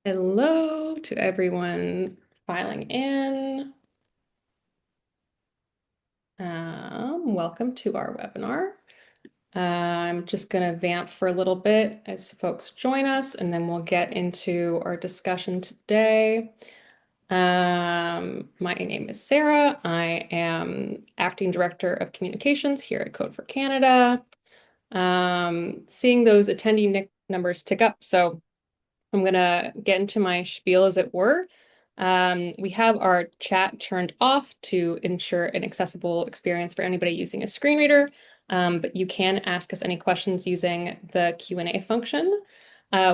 Hello to everyone filing in. Welcome to our webinar. I'm just going to vamp for a little bit as folks join us, and then we'll get into our discussion today. My name is Sarah. I am Acting Director of Communications here at Code for Canada. Seeing those attendee numbers tick up, so I'm going to get into my spiel, as it were. We have our chat turned off to ensure an accessible experience for anybody using a screen reader, but you can ask us any questions using the Q&A function.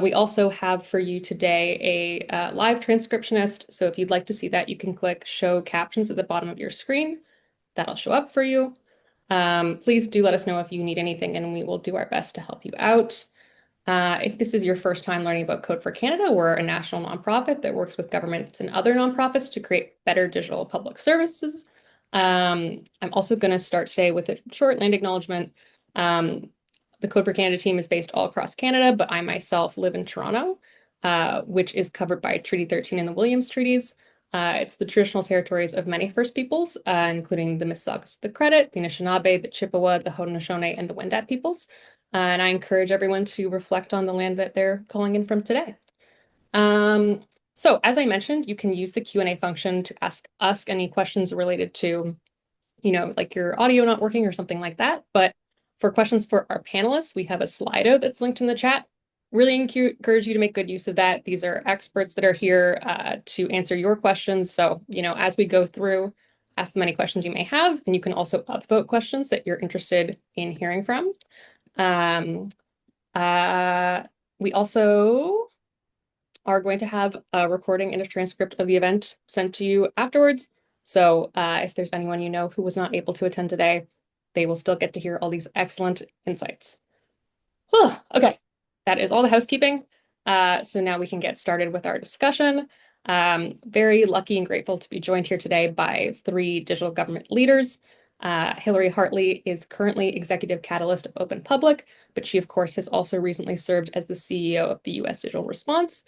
We also have for you today a live transcriptionist, so if you'd like to see that, you can click Show Captions at the bottom of your screen. That'll show up for you. Please do let us know if you need anything, and we will do our best to help you out. If this is your first time learning about Code for Canada, we're a national nonprofit that works with governments and other nonprofits to create better digital public services. I'm also going to start today with a short land acknowledgement. The Code for Canada team is based all across Canada, but I myself live in Toronto, which is covered by Treaty 13 and the Williams Treaties. It's the traditional territories of many First Peoples, including the Mississaugas, the Credit, the Anishinaabe, the Chippewa, the Haudenosaunee, and the Wendat peoples. And I encourage everyone to reflect on the land that they're calling in from today. So as I mentioned, you can use the Q&A function to ask us any questions related to, like your audio not working or something like that. But for questions for our panelists, we have a Slido that's linked in the chat. Really encourage you to make good use of that. These are experts that are here to answer your questions. So, as we go through, ask them any questions you may have, and you can also upvote questions that you're interested in hearing from. Um, we also are going to have a recording and a transcript of the event sent to you afterwards. So if there's anyone you know who was not able to attend today, they will still get to hear all these excellent insights. Whew, okay, that is all the housekeeping. So now we can get started with our discussion. Very lucky and grateful to be joined here today by three digital government leaders. Hilary Hartley is currently Executive Catalyst of Open Public, but she, of course, has also recently served as the CEO of the U.S. Digital Response.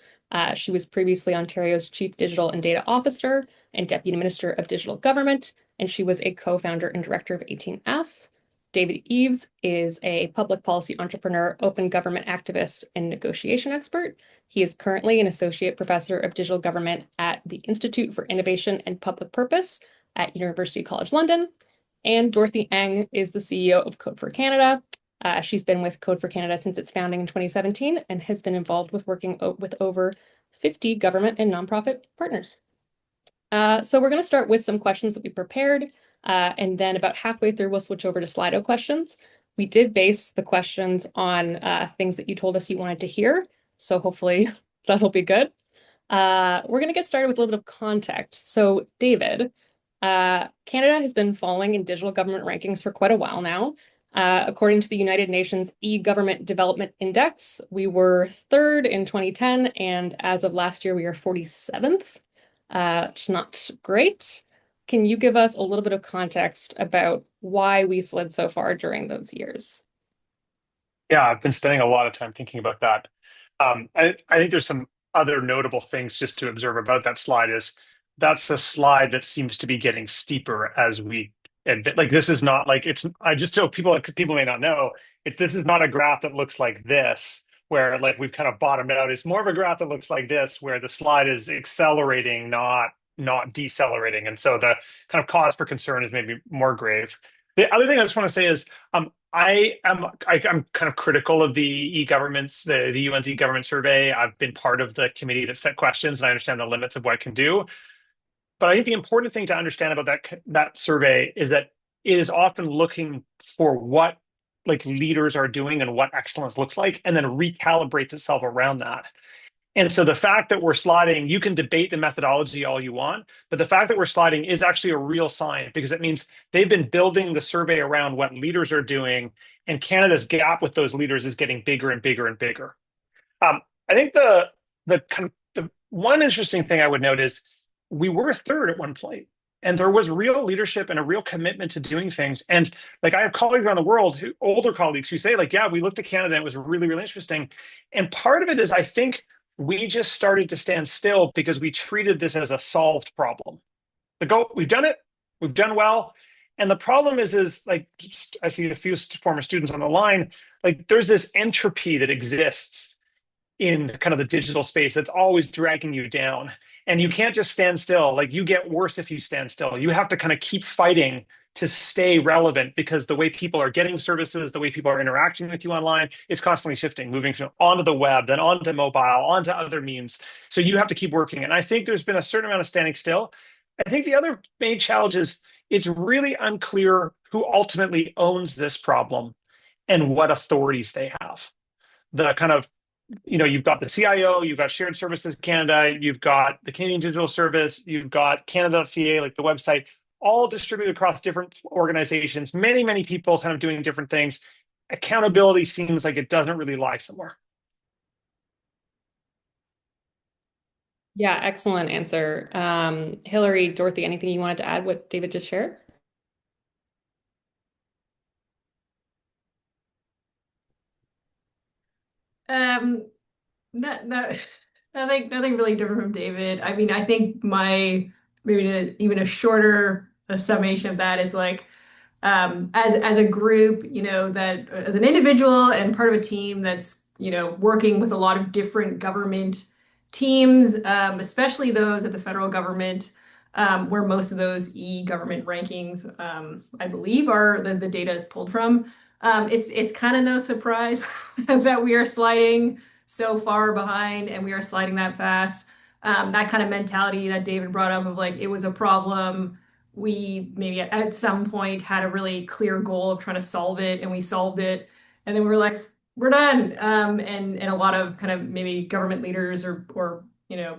She was previously Ontario's Chief Digital and Data Officer and Deputy Minister of Digital Government, and she was a co-founder and director of 18F. David Eves is a public policy entrepreneur, open government activist, and negotiation expert. He is currently an associate professor of digital government at the Institute for Innovation and Public Purpose at University College London. And Dorothy Eng is the CEO of Code for Canada. She's been with Code for Canada since its founding in 2017 and has been involved with working with over 50 government and nonprofit partners. So we're going to start with some questions that we prepared, and then about halfway through, we'll switch over to Slido questions. We did base the questions on things that you told us you wanted to hear, so hopefully that'll be good. We're going to get started with a little bit of context. So David, Canada has been falling in digital government rankings for quite a while now. According to the United Nations E-Government Development Index, we were third in 2010, and as of last year, we are 47th. It's not great. Can you give us a little bit of context about why we slid so far during those years? Yeah, I've been spending a lot of time thinking about that. I think there's some other notable things just to observe about that slide is that's the slide that seems to be getting steeper as we advance. Like this is not like it's. I just so people may not know this is not a graph that looks like this where like we've kind of bottomed out. It's more of a graph that looks like this where the slide is accelerating, not decelerating, and so the kind of cause for concern is maybe more grave. The other thing I just want to say is I'm kind of critical of the e-governments, the UN's e-government survey. I've been part of the committee that set questions, and I understand the limits of what it can do. But I think the important thing to understand about that survey is that it is often looking for what like leaders are doing and what excellence looks like, and then recalibrates itself around that. And so the fact that we're sliding, you can debate the methodology all you want, but the fact that we're sliding is actually a real sign because it means they've been building the survey around what leaders are doing, and Canada's gap with those leaders is getting bigger and bigger and bigger. I think the one interesting thing I would note is we were third at one point, and there was real leadership and a real commitment to doing things. And like I have colleagues around the world, older colleagues, who say like, yeah, we looked at Canada and it was really, really interesting. And part of it is I think we just started to stand still because we treated this as a solved problem. We've done it, we've done well. And the problem is like, I see a few former students on the line, like there's this entropy that exists in kind of the digital space that's always dragging you down. And you can't just stand still. Like you get worse if you stand still. You have to kind of keep fighting to stay relevant because the way people are getting services, the way people are interacting with you online is constantly shifting, moving onto the web, then onto mobile, onto other means. So you have to keep working. And I think there's been a certain amount of standing still. I think the other main challenge is it's really unclear who ultimately owns this problem and what authorities they have. The kind of you've got the CIO, you've got Shared Services Canada, you've got the Canadian Digital Service, you've got Canada.ca, like the website, all distributed across different organizations, many, many people kind of doing different things. Accountability seems like it doesn't really lie somewhere. Yeah, excellent answer. Hillary, Dorothy, anything you wanted to add what David just shared? Um, no, nothing really different from David. I mean, I think my maybe even a shorter summation of that is like, as a group, that as an individual and part of a team that's, working with a lot of different government teams, especially those at the federal government, where most of those e-government rankings, I believe, are the data is pulled from. It's kind of no surprise that we are sliding so far behind and we are sliding that fast. That kind of mentality that David brought up of like it was a problem. We maybe at some point had a really clear goal of trying to solve it and we solved it. And then we were like, we're done. And a lot of kind of maybe government leaders or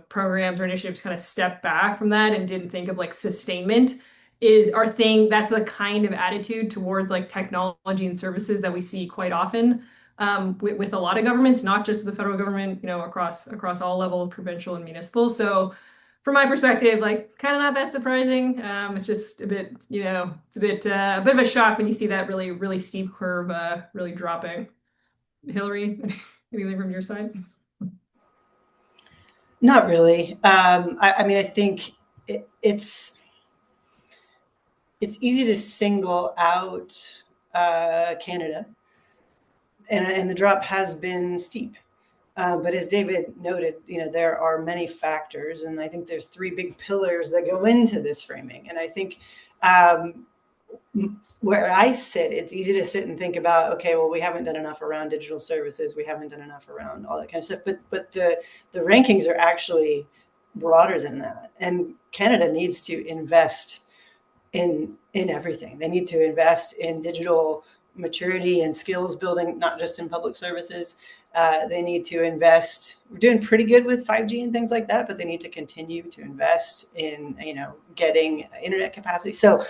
programs or initiatives kind of stepped back from that and didn't think of like sustainment is our thing. That's a kind of attitude towards like technology and services that we see quite often, with a lot of governments, not just the federal government, across all levels, provincial and municipal. So from my perspective, like kind of not that surprising. It's just a bit, it's a bit of a shock when you see that really, really steep curve, really dropping. Hillary, anything from your side? Not really. I mean, I think it's easy to single out Canada, and the drop has been steep. But as David noted, there are many factors, and I think there's three big pillars that go into this framing. And I think where I sit, it's easy to sit and think about, okay, well, we haven't done enough around digital services, we haven't done enough around all that kind of stuff. But the rankings are actually broader than that, and Canada needs to invest in everything. They need to invest in digital maturity and skills building, not just in public services. They need to invest. We're doing pretty good with 5G and things like that, but they need to continue to invest in, getting internet capacity. So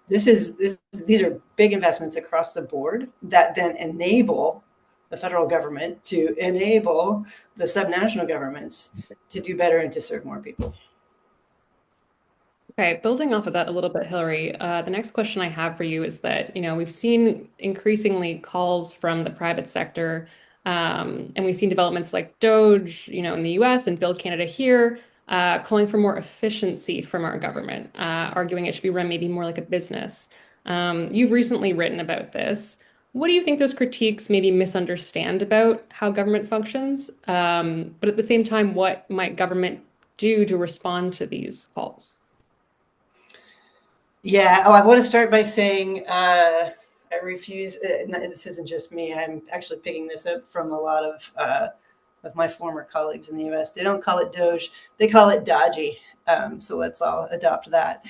these are big investments across the board that then enable the federal government to enable the subnational governments to do better and to serve more people. Okay, building off of that a little bit, Hillary, the next question I have for you is that, we've seen increasingly calls from the private sector, and we've seen developments like Doge, in the US and Build Canada here, calling for more efficiency from our government, arguing it should be run maybe more like a business. You've recently written about this. What do you think those critiques maybe misunderstand about how government functions? But at the same time, what might government do to respond to these calls? Yeah. Oh, I want to start by saying I refuse. This isn't just me. I'm actually picking this up from a lot of my former colleagues in the U.S. They don't call it Doge. They call it dodgy. So let's all adopt that.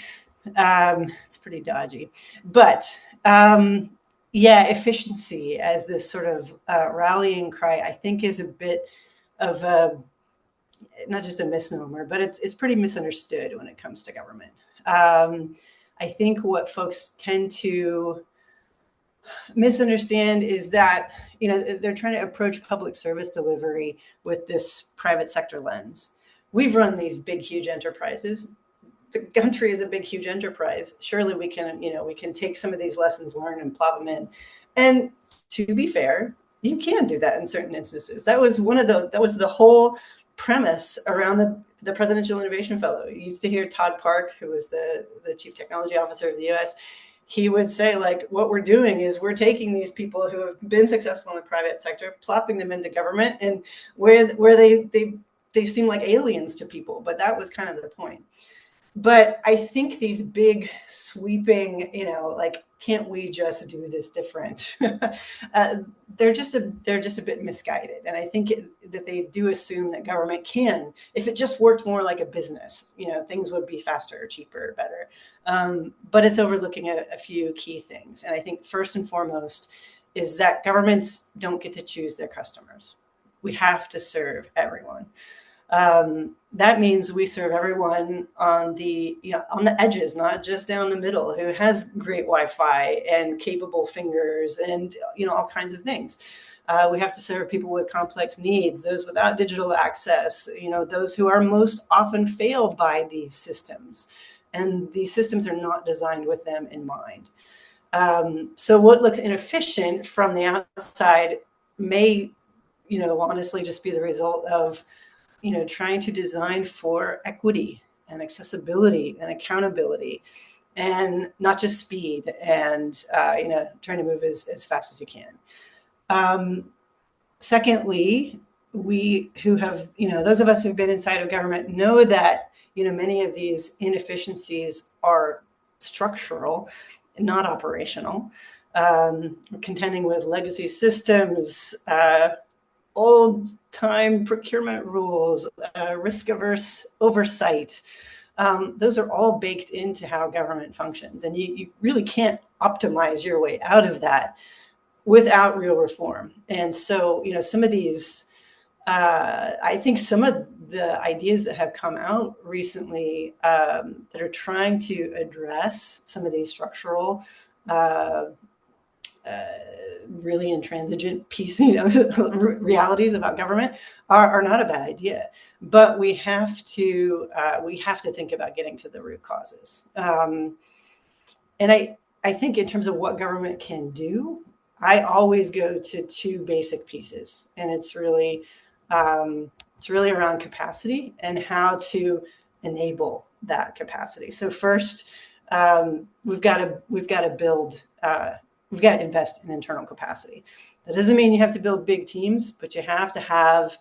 It's pretty dodgy. But yeah, efficiency as this sort of rallying cry, I think is a bit of a, not just a misnomer, but it's pretty misunderstood when it comes to government. I think what folks tend to misunderstand is that, they're trying to approach public service delivery with this private sector lens. We've run these big, huge enterprises. The country is a big, huge enterprise. Surely we can take some of these lessons learned and plop them in. And to be fair, you can do that in certain instances. That was the whole premise around the Presidential Innovation Fellow. You used to hear Todd Park, who was the Chief Technology Officer of the US. He would say, like, what we're doing is we're taking these people who have been successful in the private sector, plopping them into government, and where they seem like aliens to people. But that was kind of the point. But I think these big sweeping, like, can't we just do this different? They're just a bit misguided, and I think that they do assume that government can, if it just worked more like a business, things would be faster, cheaper, better. But it's overlooking a few key things, and I think first and foremost is that governments don't get to choose their customers. We have to serve everyone. That means we serve everyone on the edges, not just down the middle, who has great Wi-Fi and capable fingers and all kinds of things. We have to serve people with complex needs, those without digital access, those who are most often failed by these systems, and these systems are not designed with them in mind. So what looks inefficient from the outside may, honestly just be the result of trying to design for equity and accessibility and accountability, and not just speed and trying to move as fast as you can. Secondly, we who have, those of us who've been inside of government know that many of these inefficiencies are structural, not operational. Contending with legacy systems, old time procurement rules, risk-averse oversight. Those are all baked into how government functions. And you really can't optimize your way out of that without real reform. And so, some of these, I think some of the ideas that have come out recently that are trying to address some of these structural really intransigent piece, realities about government are not a bad idea, but we have to think about getting to the root causes. And I think in terms of what government can do, I always go to two basic pieces, and it's really around capacity and how to enable that capacity. So first, we've got to build. We've got to invest in internal capacity. That doesn't mean you have to build big teams, but you have to have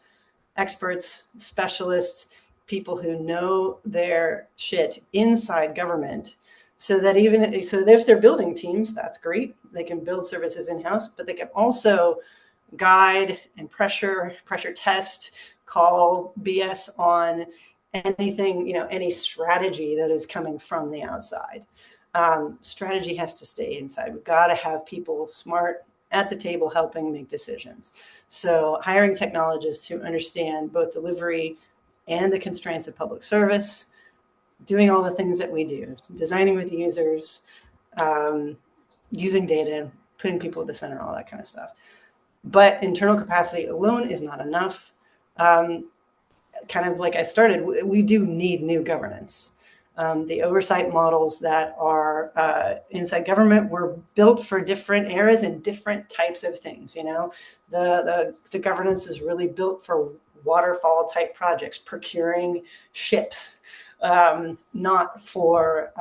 experts, specialists, people who know their shit inside government, so that if they're building teams, that's great. They can build services in-house, but they can also guide and pressure test, call BS on anything, any strategy that is coming from the outside. Strategy has to stay inside. We've got to have people smart at the table helping make decisions. So hiring technologists who understand both delivery and the constraints of public service, doing all the things that we do, designing with users, using data, putting people at the center, all that kind of stuff. But internal capacity alone is not enough. Kind of like I started, we do need new governance. The oversight models that are inside government were built for different eras and different types of things. The governance is really built for waterfall type projects, procuring ships, not for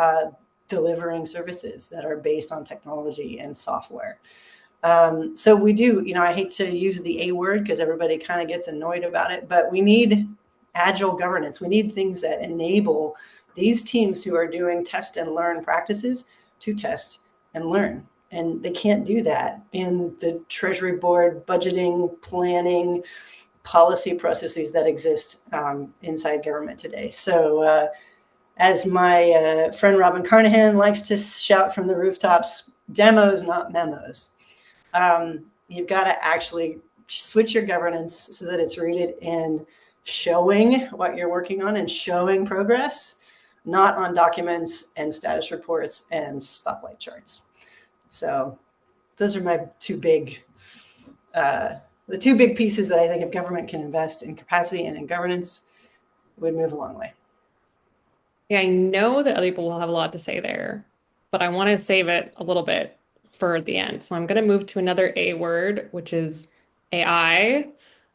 delivering services that are based on technology and software. So we do, I hate to use the A word because everybody kind of gets annoyed about it, but we need agile governance. We need things that enable these teams who are doing test and learn practices to test and learn. And they can't do that in the Treasury Board budgeting, planning, policy processes that exist inside government today. So as my friend Robin Carnahan likes to shout from the rooftops, demos, not memos. You've got to actually switch your governance so that it's rooted in showing what you're working on and showing progress, not on documents and status reports and stoplight charts. So those are my the two big pieces that I think if government can invest in capacity and in governance, would move a long way. Yeah, I know that other people will have a lot to say there, but I want to save it a little bit for the end. So I'm going to move to another A word, which is AI,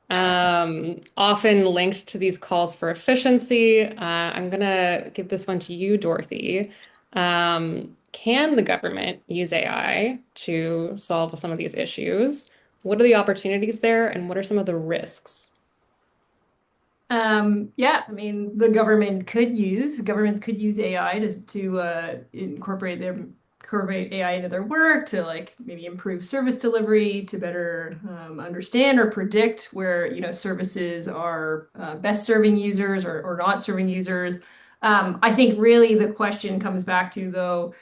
often linked to these calls for efficiency. I'm gonna give this one to you, Dorothy. Can the government use AI to solve some of these issues? What are the opportunities there, and what are some of the risks? Yeah, I mean, the governments could use AI to incorporate AI into their work to like maybe improve service delivery, to better understand or predict where, services are best serving users or not serving users. I think really the question comes back to though,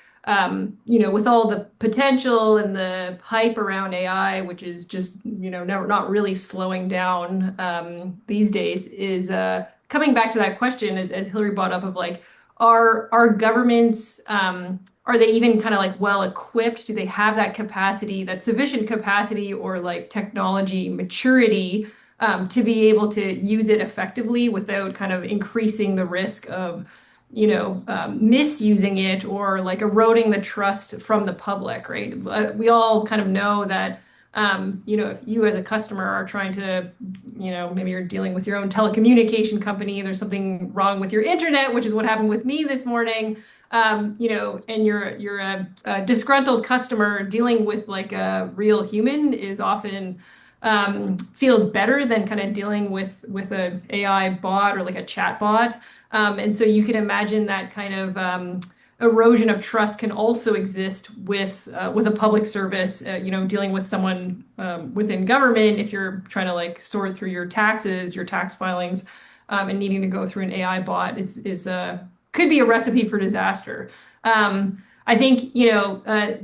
with all the potential and the hype around AI, which is just, not really slowing down these days, is coming back to that question as Hillary brought up of like, are governments are they even kind of like well equipped? Do they have that capacity, that sufficient capacity or like technology maturity to be able to use it effectively without kind of increasing the risk of misusing it or like eroding the trust from the public, right? We all kind of know that, if you as a customer are trying to, maybe you're dealing with your own telecommunication company, there's something wrong with your internet, which is what happened with me this morning. And you're a disgruntled customer dealing with like a real human is often feels better than kind of dealing with an AI bot or like a chat bot. And so you can imagine that kind of erosion of trust can also exist with a public service, dealing with someone within government. If you're trying to like sort through your taxes, your tax filings, and needing to go through an AI bot is could be a recipe for disaster. I think,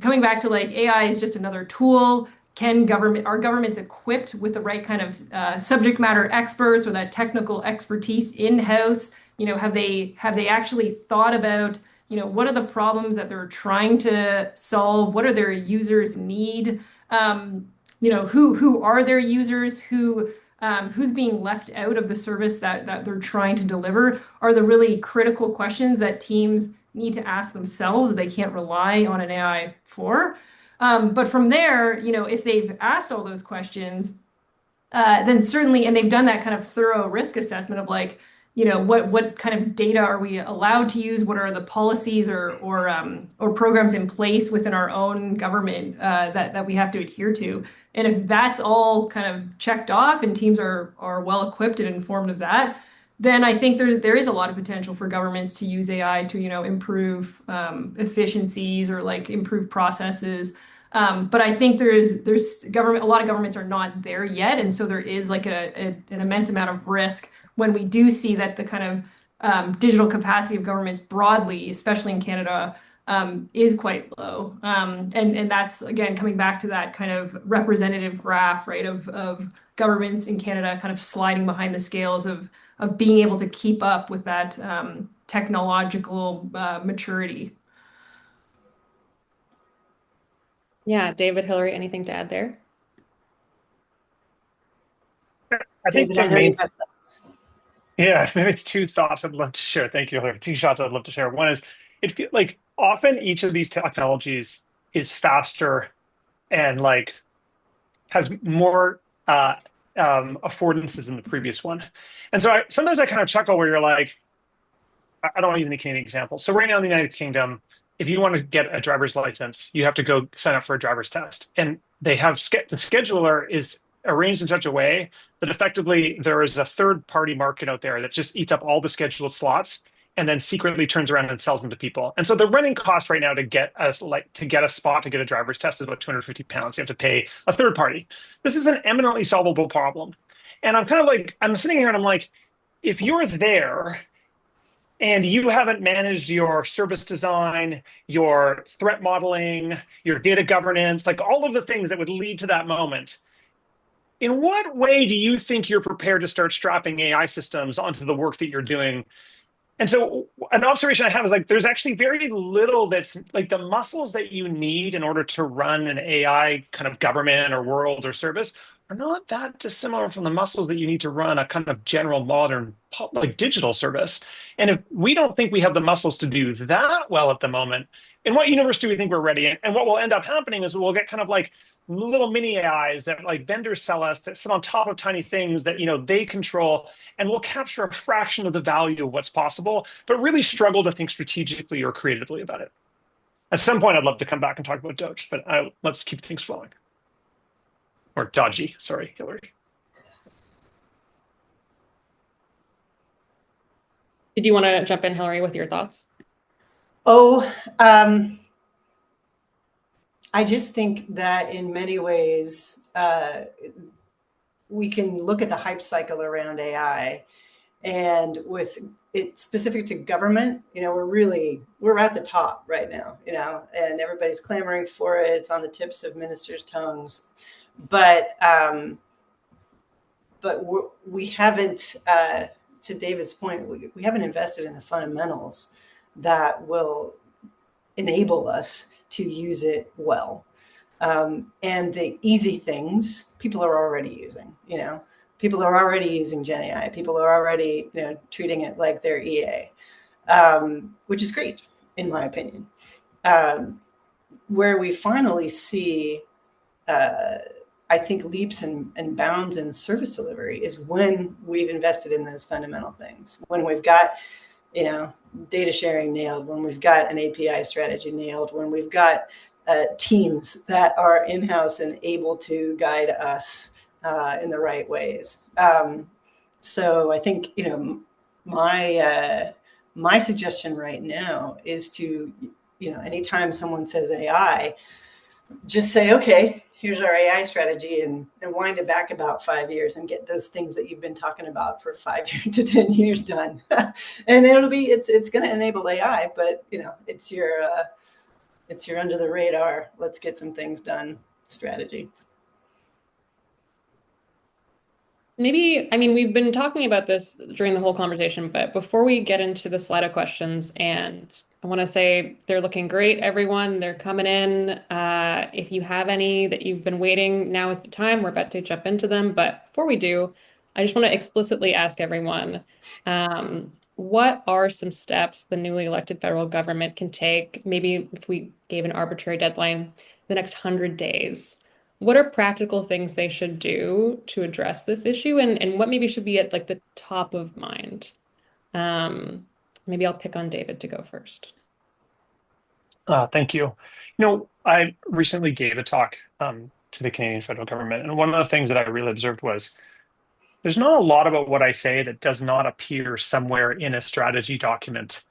coming back to like AI is just another tool. Are governments equipped with the right kind of subject matter experts or that technical expertise in-house? Have they actually thought about, what are the problems that they're trying to solve? What do their users need? Who are their users? Who's being left out of the service that they're trying to deliver are the really critical questions that teams need to ask themselves that they can't rely on an AI for. But from there, if they've asked all those questions, then certainly, and they've done that kind of thorough risk assessment of like, what kind of data are we allowed to use? What are the policies or programs in place within our own government that we have to adhere to? And if that's all kind of checked off and teams are well equipped and informed of that, then I think there is a lot of potential for governments to use AI to, improve efficiencies or like improve processes. But I think there's a lot of governments are not there yet, and so there is like an immense amount of risk when we do see that the kind of digital capacity of governments broadly, especially in Canada, is quite low. And that's again coming back to that kind of representative graph, right, of governments in Canada kind of sliding behind the scales of being able to keep up with that technological maturity. Yeah, David, Hillary, anything to add there? I think David, I the know you main have thoughts. Yeah, maybe two thoughts I'd love to share. Thank you, Hillary. Two shots I'd love to share. One is it feel like often each of these technologies is faster and like has more affordances than the previous one. And so sometimes I kind of chuckle where you're like, I don't want to use any Canadian example. So right now in the United Kingdom, if you want to get a driver's license, you have to go sign up for a driver's test. And they have the scheduler is arranged in such a way that effectively there is a third party market out there that just eats up all the scheduled slots and then secretly turns around and sells them to people. And so the running cost right now to get a spot to get a driver's test is about 250 pounds. You have to pay a third party. This is an eminently solvable problem. And I'm kind of like, I'm sitting here and I'm like, if you're there and you haven't managed your service design, your threat modeling, your data governance, like all of the things that would lead to that moment, in what way do you think you're prepared to start strapping AI systems onto the work that you're doing? And so an observation I have is like there's actually very little that's like the muscles that you need in order to run an AI kind of government or world or service are not that dissimilar from the muscles that you need to run a kind of general modern like digital service. And if we don't think we have the muscles to do that well at the moment, in what universe do we think we're ready? And what will end up happening is we'll get kind of like little mini AIs that like vendors sell us that sit on top of tiny things that, they control, and we'll capture a fraction of the value of what's possible, but really struggle to think strategically or creatively about it. At some point, I'd love to come back and talk about Doge, but let's keep things flowing. Or Dodgy, sorry, Hillary. Did you want to jump in, Hillary, with your thoughts? I just think that in many ways, we can look at the hype cycle around AI, and with it specific to government, we're at the top right now, and everybody's clamoring for it. It's on the tips of ministers' tongues, but we haven't, to David's point, we haven't invested in the fundamentals that will enable us to use it well. And the easy things people are already using, people are already using Gen AI. People are already, treating it like their EA, which is great, in my opinion. Where we finally see, I think, leaps and bounds in service delivery is when we've invested in those fundamental things, when we've got, data sharing nailed, when we've got an API strategy nailed, when we've got teams that are in-house and able to guide us in the right ways. So I think, my suggestion right now is to, anytime someone says AI, just say, okay, here's our AI strategy, and wind it back about 5 years and get those things that you've been talking about for 5 to 10 years done. And it's going to enable AI, but it's your under the radar, let's get some things done strategy. Maybe, we've been talking about this during the whole conversation, but before we get into the Slido questions, and I want to say they're looking great, everyone. They're coming in. If you have any that you've been waiting, now is the time. We're about to jump into them. But before we do, I just want to explicitly ask everyone, what are some steps the newly elected federal government can take, maybe if we gave an arbitrary deadline, the next 100 days? What are practical things they should do to address this issue, and what maybe should be at like the top of mind? Maybe I'll pick on David to go first. Thank you. I recently gave a talk to the Canadian federal government, and one of the things that I really observed was there's not a lot about what I say that does not appear somewhere in a strategy document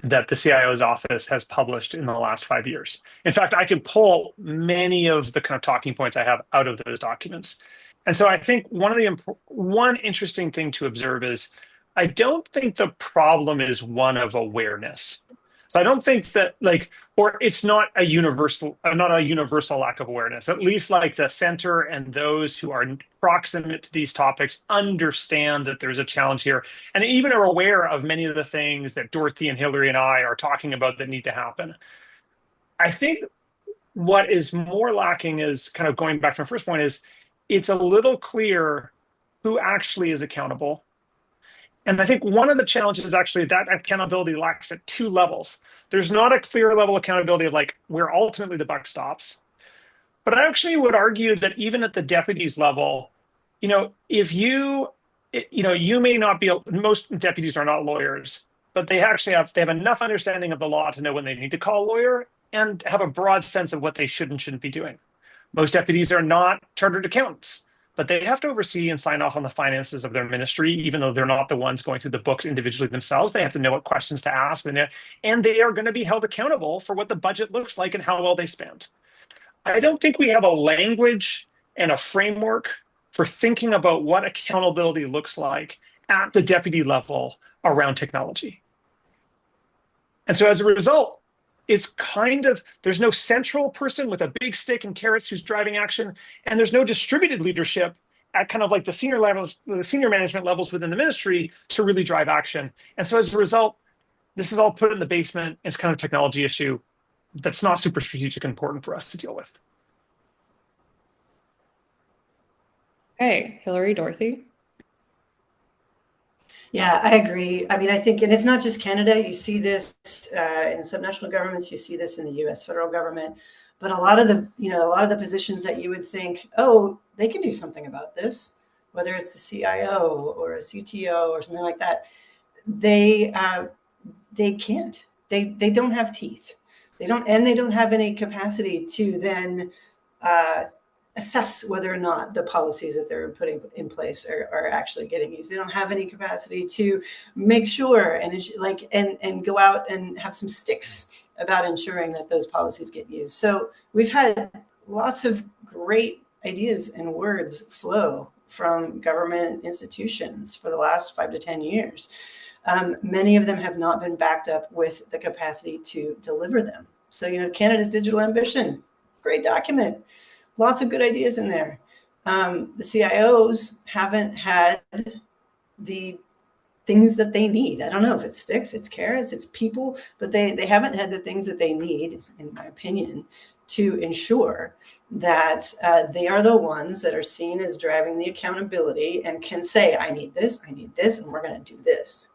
that the CIO's office has published in the last 5 years. In fact, I can pull many of the kind of talking points I have out of those documents. And so I think one interesting thing to observe is I don't think the problem is one of awareness. So I don't think that or it's not a universal lack of awareness. At least like the center and those who are proximate to these topics understand that there's a challenge here, and even are aware of many of the things that Dorothy and Hillary and I are talking about that need to happen. I think what is more lacking is kind of going back to my first point is it's a little clear who actually is accountable. And I think one of the challenges is actually that accountability lacks at two levels. There's not a clear level of accountability of where ultimately the buck stops. But I actually would argue that even at the deputies level, if you may not be, most deputies are not lawyers, but they have enough understanding of the law to know when they need to call a lawyer and have a broad sense of what they should and shouldn't be doing. Most deputies are not chartered accountants, but they have to oversee and sign off on the finances of their ministry, even though they're not the ones going through the books individually themselves. They have to know what questions to ask, and they are going to be held accountable for what the budget looks like and how well they spend. I don't think we have a language and a framework for thinking about what accountability looks like at the deputy level around technology. And so as a result, it's there's no central person with a big stick and carrots who's driving action, and there's no distributed leadership at kind of like the senior management levels within the ministry to really drive action. And so as a result, this is all put in the basement. It's kind of a technology issue that's not super strategic and important for us to deal with. Okay, Hillary, Dorothy. Yeah, I agree. I mean, I think, and it's not just Canada. You see this in subnational governments. You see this in the U.S. federal government. But a lot of the positions that you would think, oh, they can do something about this, whether it's a CIO or a CTO or something like that, they can't. They don't have teeth. They don't have any capacity to then uh, assess whether or not the policies that they're putting in place are actually getting used. They don't have any capacity to make sure and go out and have some sticks about ensuring that those policies get used. So we've had lots of great ideas and words flow from government institutions for the last 5 to 10 years. Many of them have not been backed up with the capacity to deliver them. So, Canada's digital ambition, great document, lots of good ideas in there. The CIOs haven't had the things that they need. I don't know if it's sticks, it's carrots, it's people, but they haven't had the things that they need, in my opinion, to ensure that they are the ones that are seen as driving the accountability and can say, I need this, and we're going to do this.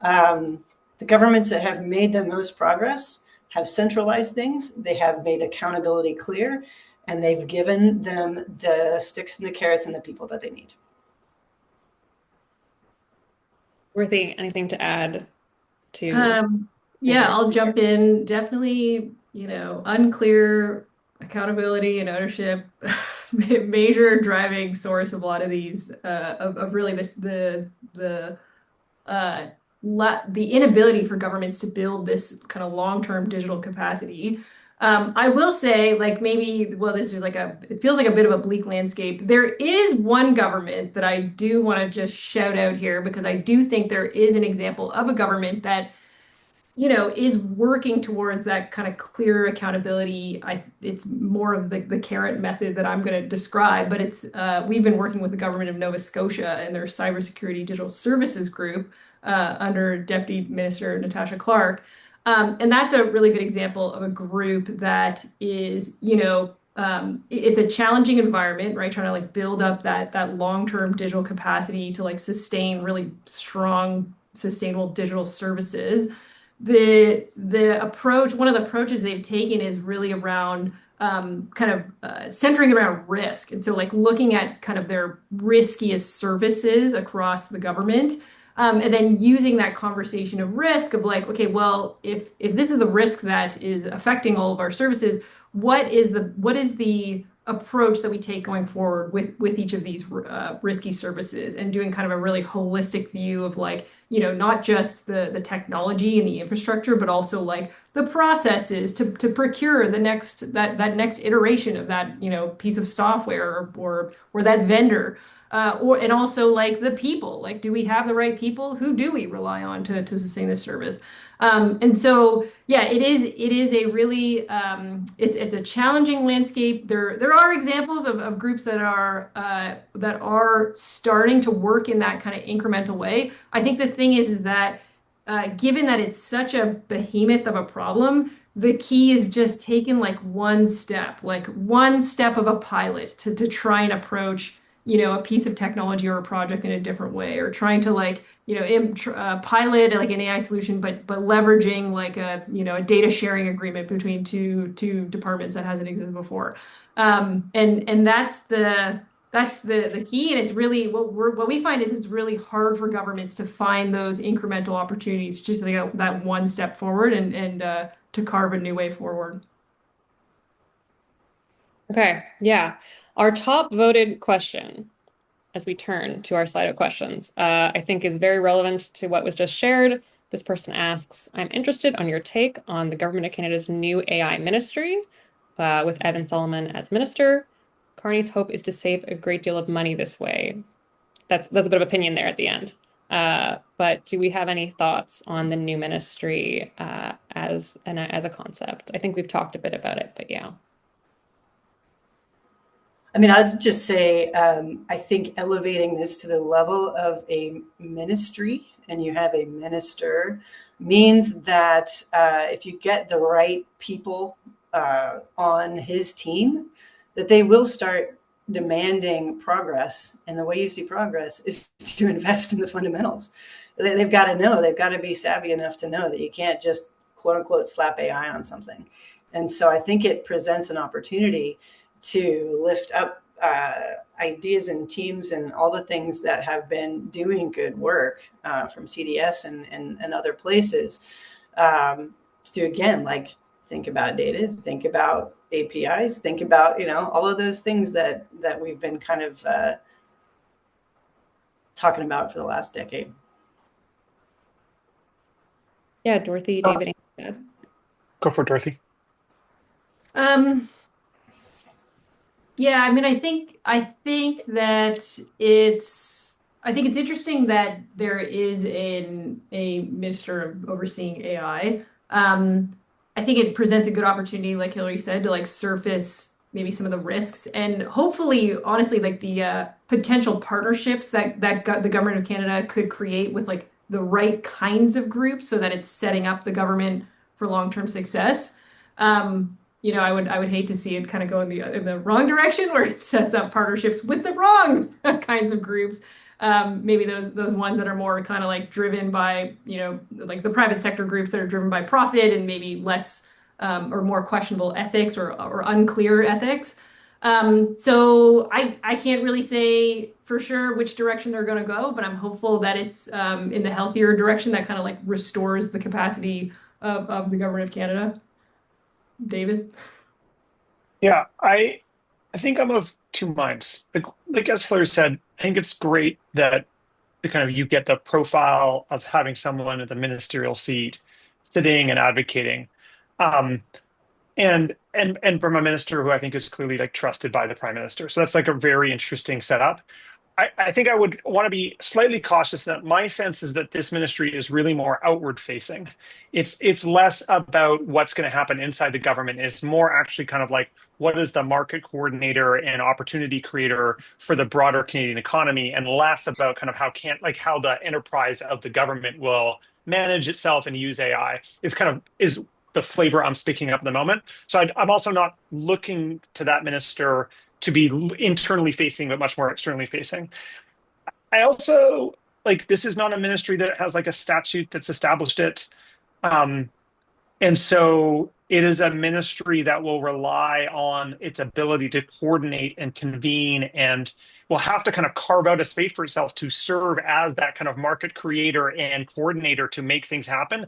The governments that have made the most progress have centralized things. They have made accountability clear, and they've given them the sticks and the carrots and the people that they need. Worthy, anything to add to? Yeah, I'll jump in. Definitely, unclear accountability and ownership, major driving source of a lot of these, of really the inability for governments to build this kind of long-term digital capacity. I will say, this is it feels like a bit of a bleak landscape. There is one government that I do want to just shout out here, because I do think there is an example of a government that, is working towards that kind of clear accountability. It's more of the carrot method that I'm going to describe, but we've been working with the government of Nova Scotia and their cybersecurity digital services group under Deputy Minister Natasha Clark. And that's a really good example of a group that is, it's a challenging environment, right? Trying to build up that long-term digital capacity to sustain really strong, sustainable digital services. The approach, one of the approaches they've taken is really around centering around risk. And so looking at kind of their riskiest services across the government. And then using that conversation of risk of okay, well, if this is the risk that is affecting all of our services, what is the approach that we take going forward with each of these risky services, and doing kind of a really holistic view of not just the technology and the infrastructure, but also the processes to procure the next iteration of that piece of software or that vendor. And also the people, do we have the right people? Who do we rely on to sustain this service? And so, yeah, it is a really, it's a challenging landscape. There are examples of groups that are starting to work in that kind of incremental way. I think the thing is that, given that it's such a behemoth of a problem, the key is just taking one step of a pilot to try and approach a piece of technology or a project in a different way, or trying to pilot an AI solution, but leveraging a data sharing agreement between two departments that hasn't existed before. And that's the key. And it's really what we find is it's really hard for governments to find those incremental opportunities, just that one step forward and to carve a new way forward. Okay, yeah. Our top voted question, as we turn to our Slido questions, I think is very relevant to what was just shared. This person asks, I'm interested on your take on the Government of Canada's new AI ministry, with Evan Solomon as minister. Carney's hope is to save a great deal of money this way. That's a bit of opinion there at the end. But do we have any thoughts on the new ministry as a concept? I think we've talked a bit about it, but yeah. I mean, I'd just say, I think elevating this to the level of a ministry, and you have a minister, means that if you get the right people on his team, that they will start demanding progress, and the way you see progress is to invest in the fundamentals. They've got to know, they've got to be savvy enough to know that you can't just quote unquote slap AI on something. And so I think it presents an opportunity to lift up ideas and teams and all the things that have been doing good work from CDS and other places, to again, like, think about data, think about APIs, think about, all of those things that we've been kind of talking about for the last decade. Yeah, Dorothy, David, Go for it, Dorothy. Yeah, I mean, I think that I think it's interesting that there is a minister overseeing AI. I think it presents a good opportunity, like Hillary said, to like surface maybe some of the risks and hopefully, honestly, like the potential partnerships that the government of Canada could create with like the right kinds of groups so that it's setting up the government for long-term success. I would hate to see it kind of go in the wrong direction where it sets up partnerships with the wrong kinds of groups. Maybe those ones that are more kind of like driven by, like the private sector groups that are driven by profit and maybe less or more questionable ethics or unclear ethics. So I can't really say for sure which direction they're going to go, but I'm hopeful that it's in the healthier direction that kind of like restores the capacity of the government of Canada. David? Yeah, I think I'm of two minds. Like as Hillary said, I think it's great that the kind of you get the profile of having someone at the ministerial seat sitting and advocating. And from a minister who I think is clearly like trusted by the prime minister. So that's like a very interesting setup. I think I would want to be slightly cautious that my sense is that this ministry is really more outward facing. It's less about what's going to happen inside the government. It's more actually kind of like what is the market coordinator and opportunity creator for the broader Canadian economy, and less about kind of how the enterprise of the government will manage itself and use AI. Is the flavor I'm speaking up at the moment. So I'm also not looking to that minister to be internally facing, but much more externally facing. I also this is not a ministry that has like a statute that's established it. And so it is a ministry that will rely on its ability to coordinate and convene and will have to kind of carve out a space for itself to serve as that kind of market creator and coordinator to make things happen.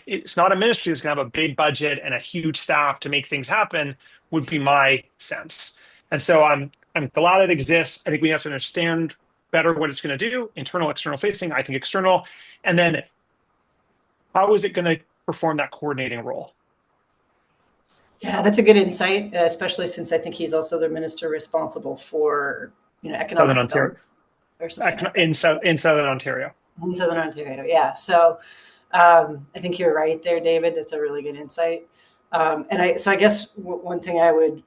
It's not a ministry that's going to have a big budget and a huge staff to make things happen, would be my sense. And so I'm glad it exists. I think we have to understand better what it's going to do, internal, external facing, I think external. And then how is it going to perform that coordinating role? Yeah, that's a good insight, especially since I think he's also the minister responsible for economic development or something like in Southern Ontario. In Southern Ontario, yeah. So I think you're right there, David. That's a really good insight. So I guess one thing I would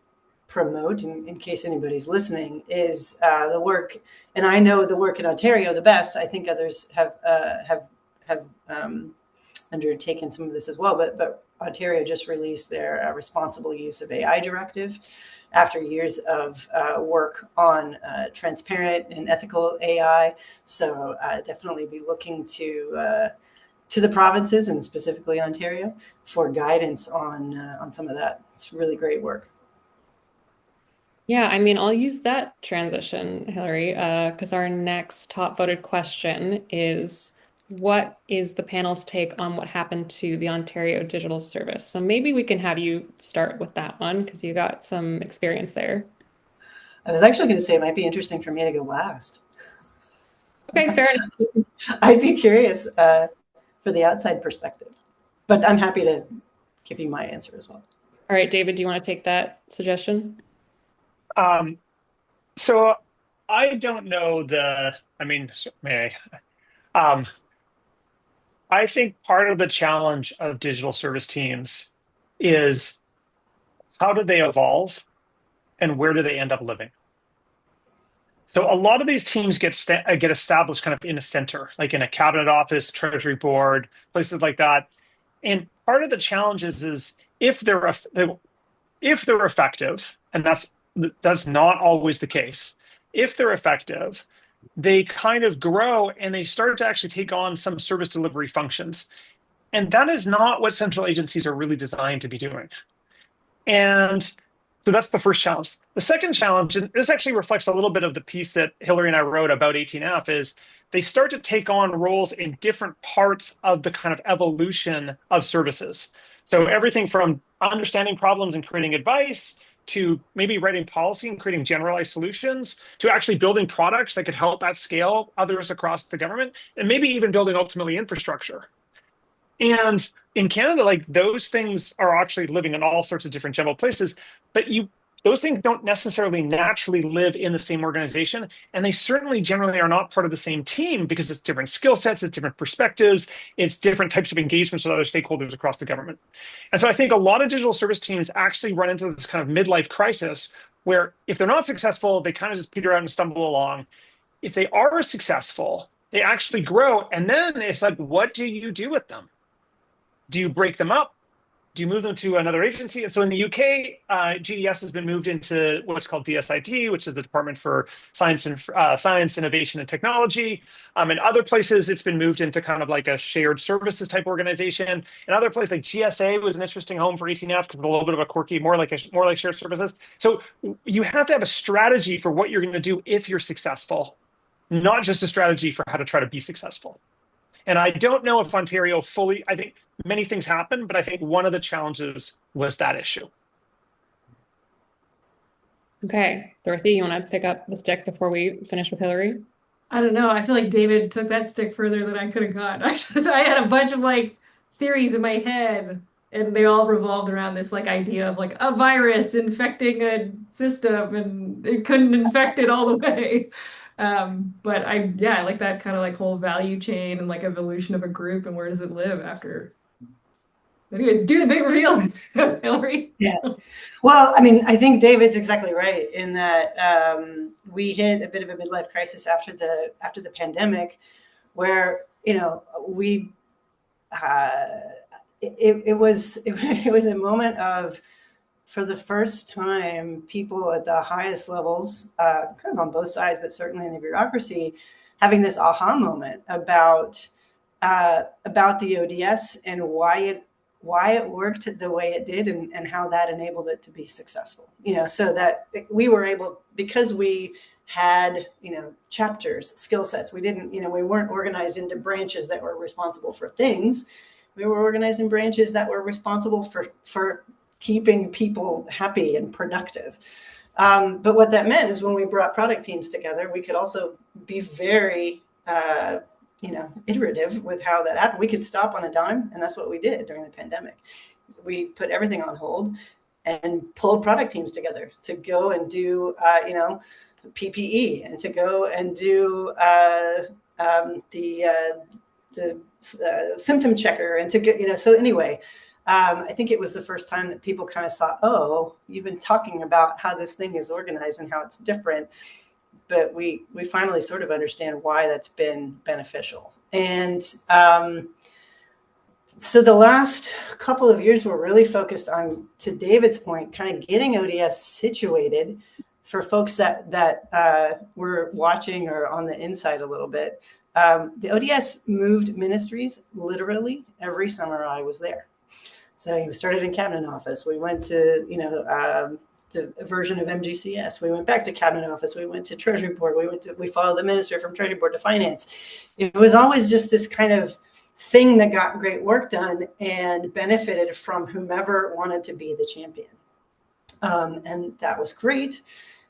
promote, in case anybody's listening, is the work. And I know the work in Ontario the best. I think others have undertaken some of this as well. But Ontario just released their responsible use of AI directive after years of work on transparent and ethical AI. So definitely be looking to the provinces and specifically Ontario for guidance on some of that. It's really great work. Yeah, I mean, I'll use that transition, Hillary, because our next top voted question is, what is the panel's take on what happened to the Ontario Digital Service? So maybe we can have you start with that one because you got some experience there. I was actually going to say it might be interesting for me to go last. Okay, fair enough. I'd be curious for the outside perspective, but I'm happy to give you my answer as well. All right, David, do you want to take that suggestion? So I don't know may I? I think part of the challenge of digital service teams is how do they evolve and where do they end up living? So a lot of these teams get established kind of in a center, like in a cabinet office, treasury board, places like that. And part of the challenge is if they're effective, and that's that's not always the case. If they're effective, they kind of grow and they start to actually take on some service delivery functions. And that is not what central agencies are really designed to be doing. And so that's the first challenge. The second challenge, and this actually reflects a little bit of the piece that Hillary and I wrote about 18F, is they start to take on roles in different parts of the kind of evolution of services. So everything from understanding problems and creating advice to maybe writing policy and creating generalized solutions to actually building products that could help at scale others across the government, and maybe even building ultimately infrastructure. And in Canada, like those things are actually living in all sorts of different general places, but those things don't necessarily naturally live in the same organization. And they certainly generally are not part of the same team because it's different skill sets, it's different perspectives, it's different types of engagements with other stakeholders across the government. And so I think a lot of digital service teams actually run into this kind of midlife crisis where if they're not successful, they kind of just peter out and stumble along. If they are successful, they actually grow. And then it's like, what do you do with them? Do you break them up? Do you move them to another agency? And so in the UK, GDS has been moved into what's called DSIT, which is the Department for Science, Innovation, and Technology. In other places, it's been moved into kind of like a shared services type organization. In other places, like GSA was an interesting home for 18F because it's a little bit of a quirky, more like shared services. So you have to have a strategy for what you're going to do if you're successful, not just a strategy for how to try to be successful. And I don't know if Ontario fully, I think many things happen, but I think one of the challenges was that issue. Okay, Dorothy, you want to pick up the stick before we finish with Hillary? I don't know. I feel like David took that stick further than I could have gone. I had a bunch of like theories in my head, and they all revolved around this like idea of like a virus infecting a system, and it couldn't infect it all the way. But I like that kind of like whole value chain and like evolution of a group and where does it live after. Anyways, do the big reveal, Hillary. Yeah. Well, I mean, I think David's exactly right in that we hit a bit of a midlife crisis after the pandemic, where we it was a moment of, for the first time, people at the highest levels, kind of on both sides, but certainly in the bureaucracy, having this aha moment about the ODS and why it worked the way it did and how that enabled it to be successful. So that we were able, because we had, chapters, skill sets. We didn't, we weren't organized into branches that were responsible for things. We were organized in branches that were responsible for keeping people happy and productive. But what that meant is when we brought product teams together, we could also be very, iterative with how that happened. We could stop on a dime, and that's what we did during the pandemic. We put everything on hold and pulled product teams together to go and do, PPE, and to go and do the symptom checker, and to get, so anyway, I think it was the first time that people kind of saw, oh, you've been talking about how this thing is organized and how it's different, but we finally sort of understand why that's been beneficial. And so the last couple of years were really focused on, to David's point, kind of getting ODS situated for folks that were watching or on the inside a little bit. The ODS moved ministries literally every summer I was there. So we started in Cabinet Office. We went to, the version of MGCS. We went back to Cabinet Office. We went to Treasury Board. We followed the minister from Treasury Board to Finance. It was always just this kind of thing that got great work done and benefited from whomever wanted to be the champion. And that was great.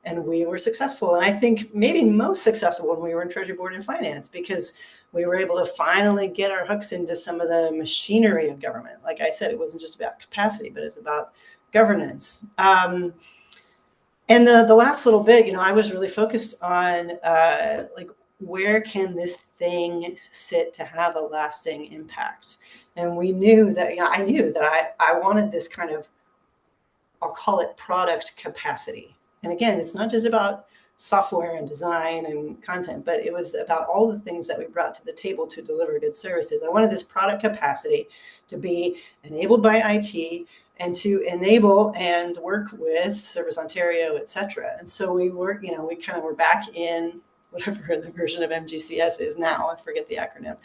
And we were successful. And I think maybe most successful when we were in Treasury Board and Finance, because we were able to finally get our hooks into some of the machinery of government. Like I said, it wasn't just about capacity, but it's about governance. And the last little bit, I was really focused on where can this thing sit to have a lasting impact? And we knew that, I knew that I wanted this kind of, I'll call it product capacity. And again, it's not just about software and design and content, but it was about all the things that we brought to the table to deliver good services. I wanted this product capacity to be enabled by IT and to enable and work with Service Ontario, et cetera. And so we were, we kind of were back in whatever the version of MGCS is now. I forget the acronym.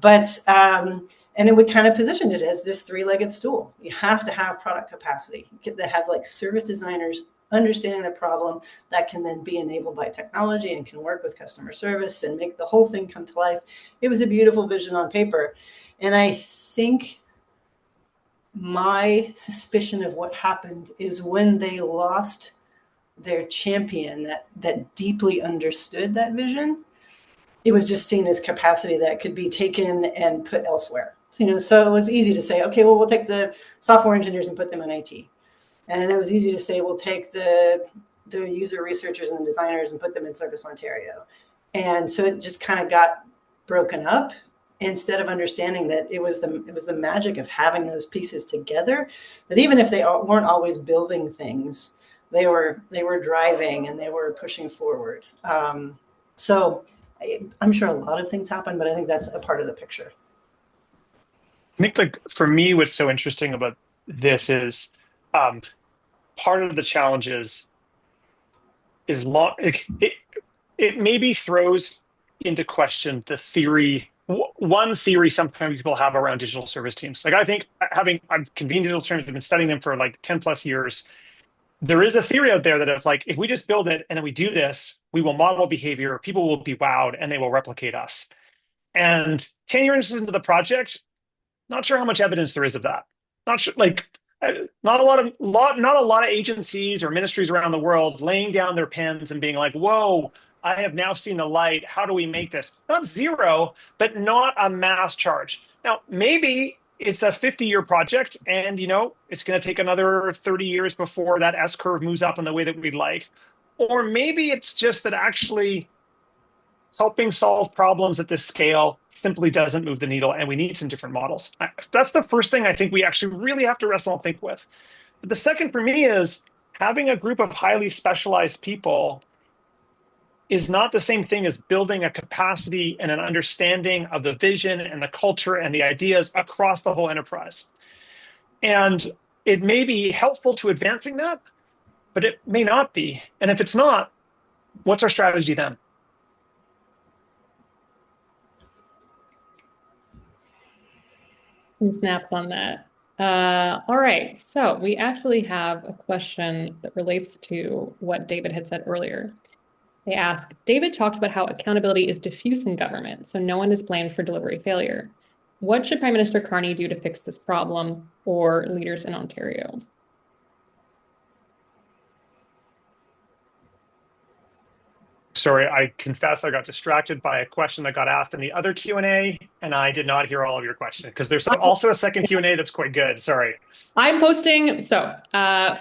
But, and then we kind of positioned it as this three-legged stool. You have to have product capacity. You get to have like service designers understanding the problem that can then be enabled by technology and can work with customer service and make the whole thing come to life. It was a beautiful vision on paper. And I think my suspicion of what happened is when they lost their champion that deeply understood that vision, it was just seen as capacity that could be taken and put elsewhere. So it was easy to say, okay, well, we'll take the software engineers and put them in IT. And it was easy to say, we'll take the user researchers and the designers and put them in Service Ontario. And so it just kind of got broken up instead of understanding that it was the magic of having those pieces together, that even if they weren't always building things, they were driving and they were pushing forward. So I'm sure a lot of things happen, but I think that's a part of the picture. I think, like, for me, what's so interesting about this is part of the challenges is it maybe throws into question the theory. One theory sometimes people have around digital service teams. Like, I think I've convened digital service, I've been studying them for like 10 plus years. There is a theory out there that if we just build it and then we do this, we will model behavior, people will be wowed and they will replicate us. And 10 years into the project, not sure how much evidence there is of that. Not sure, like, not a lot of agencies or ministries around the world laying down their pens and being like, whoa, I have now seen the light. How do we make this? Not zero, but not a mass charge. Now, maybe it's a 50-year project and, it's going to take another 30 years before that S-curve moves up in the way that we'd like. Or maybe it's just that actually helping solve problems at this scale simply doesn't move the needle and we need some different models. That's the first thing I think we actually really have to wrestle and think with. But the second for me is having a group of highly specialized people is not the same thing as building a capacity and an understanding of the vision and the culture and the ideas across the whole enterprise. And it may be helpful to advancing that, but it may not be. And if it's not, what's our strategy then? Some snaps on that. All right, so we actually have a question that relates to what David had said earlier. They ask, David talked about how accountability is diffuse in government, so no one is blamed for delivery failure. What should Prime Minister Carney do to fix this problem, or leaders in Ontario? Sorry, I confess I got distracted by a question that got asked in the other Q&A, and I did not hear all of your questions because there's also a second Q&A that's quite good. Sorry. I'm posting, so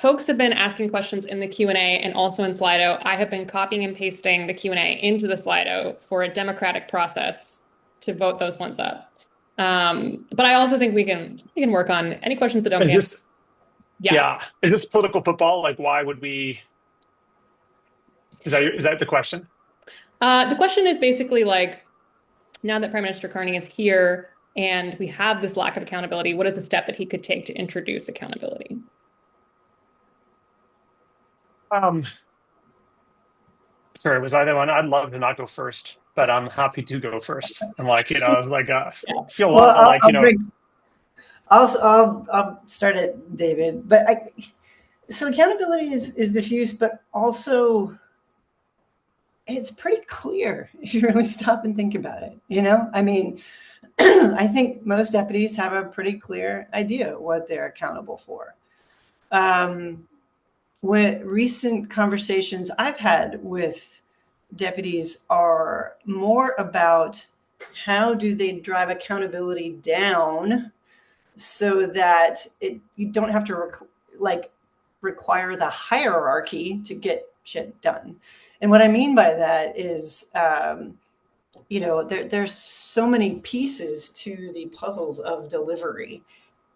folks have been asking questions in the Q&A and also in Slido. I have been copying and pasting the Q&A into the Slido for a democratic process to vote those ones up. But I also think we can work on any questions that don't get. Yeah. Is this political football? Like, why would we? Is that the question? The question is basically like, now that Prime Minister Carney is here and we have this lack of accountability, what is the step that he could take to introduce accountability? Sorry, was I the one? I'd love to not go first, but I'm happy to go first. I'm like, feel a lot like, I'll start it, David. But so accountability is diffuse, but also it's pretty clear if you really stop and think about it. I mean, I think most deputies have a pretty clear idea what they're accountable for. What recent conversations I've had with deputies are more about how do they drive accountability down so that you don't have to require the hierarchy to get shit done. And what I mean by that is, there's so many pieces to the puzzles of delivery.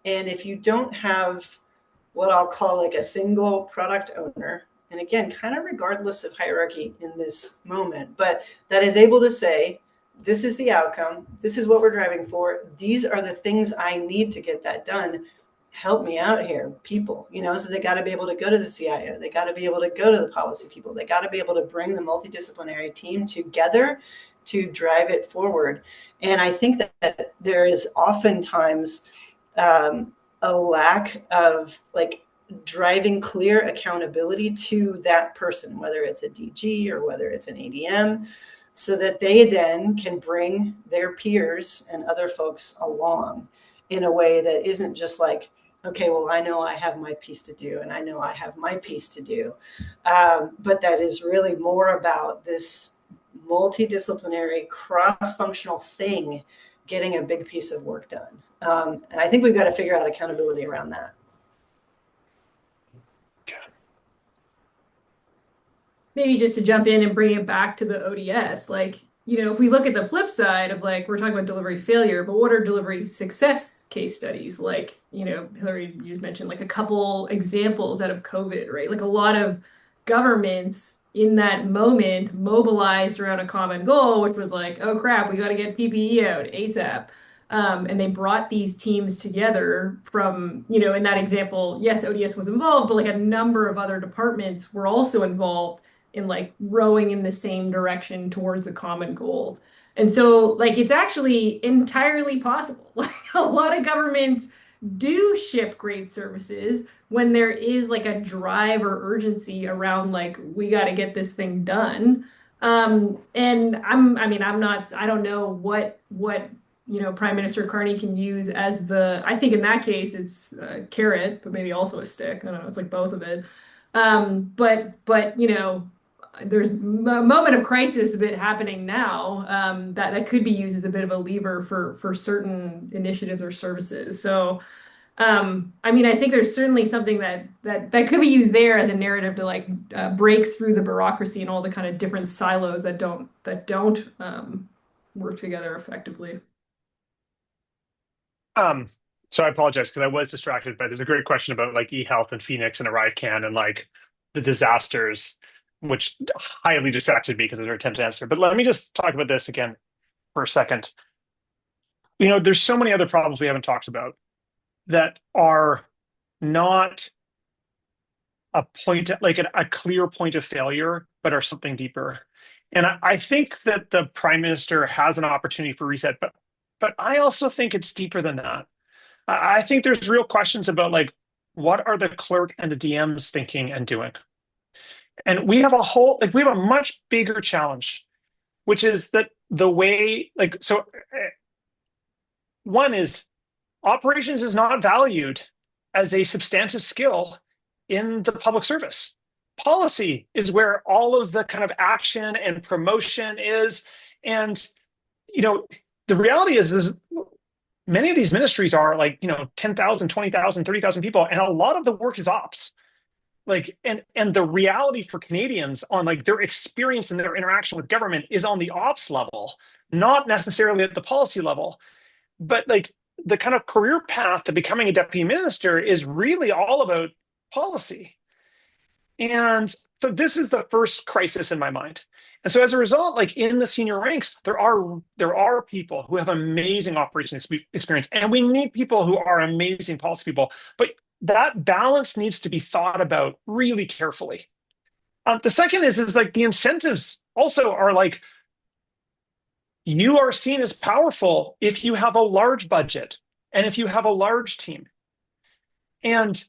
And if you don't have what I'll call like a single product owner, and again, kind of regardless of hierarchy in this moment, but that is able to say, this is the outcome, this is what we're driving for, these are the things I need to get that done. help me out here, people, so they got to be able to go to the CIO. They got to be able to go to the policy people. They got to be able to bring the multidisciplinary team together to drive it forward. And I think that there is oftentimes a lack of like driving clear accountability to that person, whether it's a DG or whether it's an ADM, so that they then can bring their peers and other folks along in a way that isn't just like, okay, well, I know I have my piece to do and I know I have my piece to do. But that is really more about this multidisciplinary, cross-functional thing getting a big piece of work done. And I think we've got to figure out accountability around that. Maybe just to jump in and bring it back to the ODS, like, if we look at the flip side of like, we're talking about delivery failure, but what are delivery success case studies? Like, Hillary, you mentioned like a couple examples out of COVID, right? Like a lot of governments in that moment mobilized around a common goal, which was like, oh crap, we got to get PPE out ASAP. And they brought these teams together from, in that example, yes, ODS was involved, but like a number of other departments were also involved in like rowing in the same direction towards a common goal. And so like it's actually entirely possible. Like a lot of governments do ship great services when there is like a drive or urgency around like we got to get this thing done. And I don't know what Prime Minister Carney can use as I think in that case it's a carrot, but maybe also a stick. I don't know. It's like both of it. But there's a moment of crisis a bit happening now that could be used as a bit of a lever for certain initiatives or services. So, I think there's certainly something that could be used there as a narrative to like break through the bureaucracy and all the kind of different silos that don't work together effectively. So I apologize because I was distracted, but there's a great question about like eHealth and Phoenix and ArriveCAN and like the disasters, which highly distracted me because of their attempt to answer. But let me just talk about this again for a second. There's so many other problems we haven't talked about that are not a point, like a clear point of failure, but are something deeper. And I think that the Prime Minister has an opportunity for reset, but I also think it's deeper than that. I think there's real questions about like, what are the clerk and the DMs thinking and doing? And we have a much bigger challenge, which is that the way, one is operations is not valued as a substantive skill in the public service. Policy is where all of the kind of action and promotion is. And, the reality is many of these ministries are like, 10,000, 20,000, 30,000 people. And a lot of the work is ops. And the reality for Canadians on like their experience and their interaction with government is on the ops level, not necessarily at the policy level. But like the kind of career path to becoming a deputy minister is really all about policy. And so this is the first crisis in my mind. And so as a result, like in the senior ranks, there are people who have amazing operations experience, and we need people who are amazing policy people. But that balance needs to be thought about really carefully. The second is like the incentives also are like, you are seen as powerful if you have a large budget and if you have a large team. And,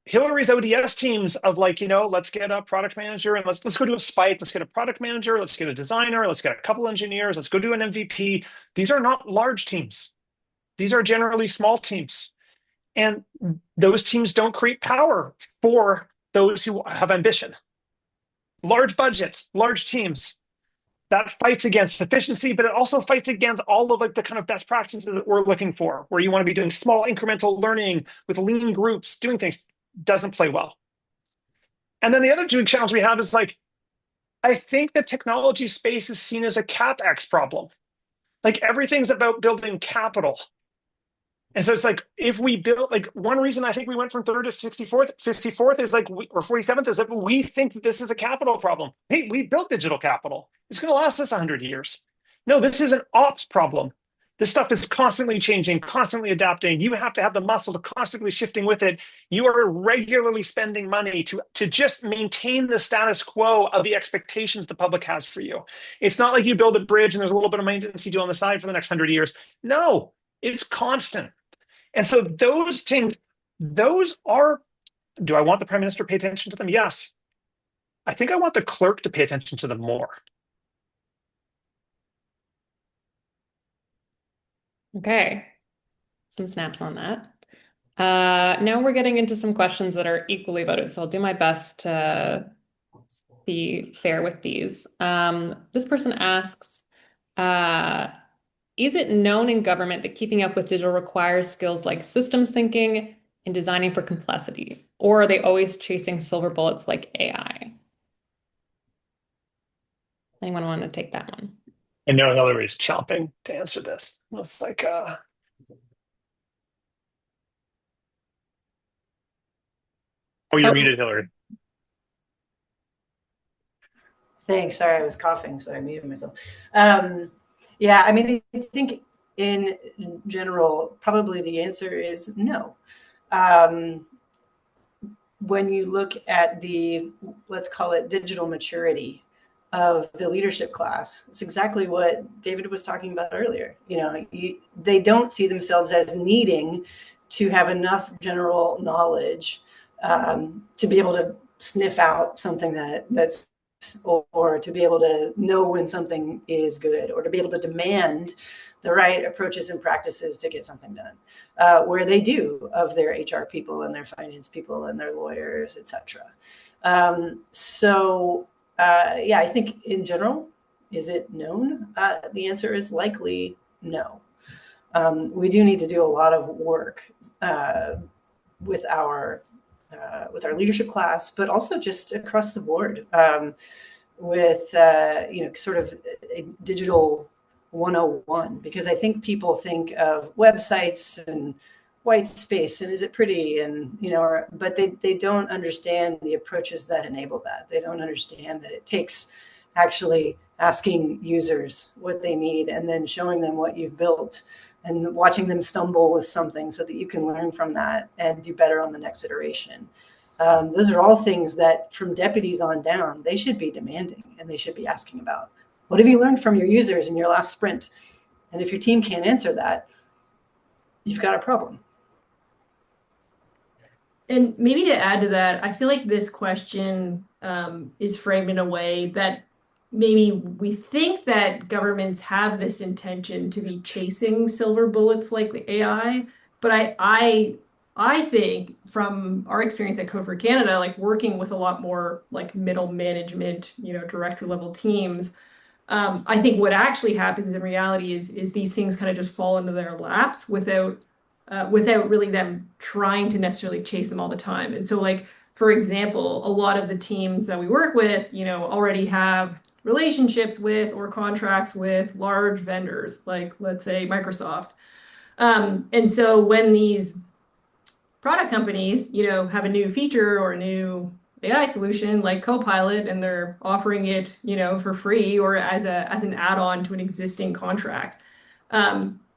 Hillary's ODS teams of like, let's get a product manager and let's go do a spike. Let's get a product manager. Let's get a designer. Let's get a couple engineers. Let's go do an MVP. These are not large teams. These are generally small teams. And those teams don't create power for those who have ambition. Large budgets, large teams, that fights against efficiency, but it also fights against all of like the kind of best practices that we're looking for, where you want to be doing small incremental learning with lean groups, doing things, doesn't play well. And then the other two challenge we have is like, I think the technology space is seen as a CapEx problem. Like everything's about building capital. And so it's like, if we build, like one reason I think we went from 3rd to 54th is like, or 47th is that we think that this is a capital problem. Hey, we built digital capital. It's going to last us 100 years. No, this is an ops problem. This stuff is constantly changing, constantly adapting. You have to have the muscle to constantly shifting with it. You are regularly spending money to just maintain the status quo of the expectations the public has for you. It's not like you build a bridge and there's a little bit of maintenance you do on the side for the next 100 years. No, it's constant. And so those things, those are, do I want the prime minister to pay attention to them? Yes. I think I want the clerk to pay attention to them more. Okay, some snaps on that. Now we're getting into some questions that are equally voted, so I'll do my best to be fair with these. This person asks, is it known in government that keeping up with digital requires skills like systems thinking and designing for complexity? Or are they always chasing silver bullets like AI? Anyone want to take that one? I know Hillary's chomping to answer this. It's like, oh, you're muted, Hillary. Thanks. Sorry, I was coughing, so I muted myself. Yeah, I mean, I think in general, probably the answer is no. When you look at the, let's call it digital maturity of the leadership class, it's exactly what David was talking about earlier. You know, they don't see themselves as needing to have enough general knowledge to be able to sniff out something that's or to be able to know when something is good, or to be able to demand the right approaches and practices to get something done, where they do of their HR people and their finance people and their lawyers, etc. Yeah, I think in general, is it known? The answer is likely no. We do need to do a lot of work with our leadership class, but also just across the board with sort of a digital 101, because I think people think of websites and white space and is it pretty, and but they don't understand the approaches that enable that. They don't understand that it takes actually asking users what they need and then showing them what you've built and watching them stumble with something so that you can learn from that and do better on the next iteration. Those are all things that from deputies on down, they should be demanding and they should be asking about. What have you learned from your users in your last sprint? And if your team can't answer that, you've got a problem. And maybe to add to that, I feel like this question is framed in a way that maybe we think that governments have this intention to be chasing silver bullets like the AI, but I think from our experience at Code for Canada, like working with a lot more like middle management, director level teams, I think what actually happens in reality is these things kind of just fall into their laps without really them trying to necessarily chase them all the time. And so, like, for example, a lot of the teams that we work with, already have relationships with or contracts with large vendors, like let's say Microsoft. And so when these product companies, have a new feature or a new AI solution like Copilot, and they're offering it, for free or as an add-on to an existing contract,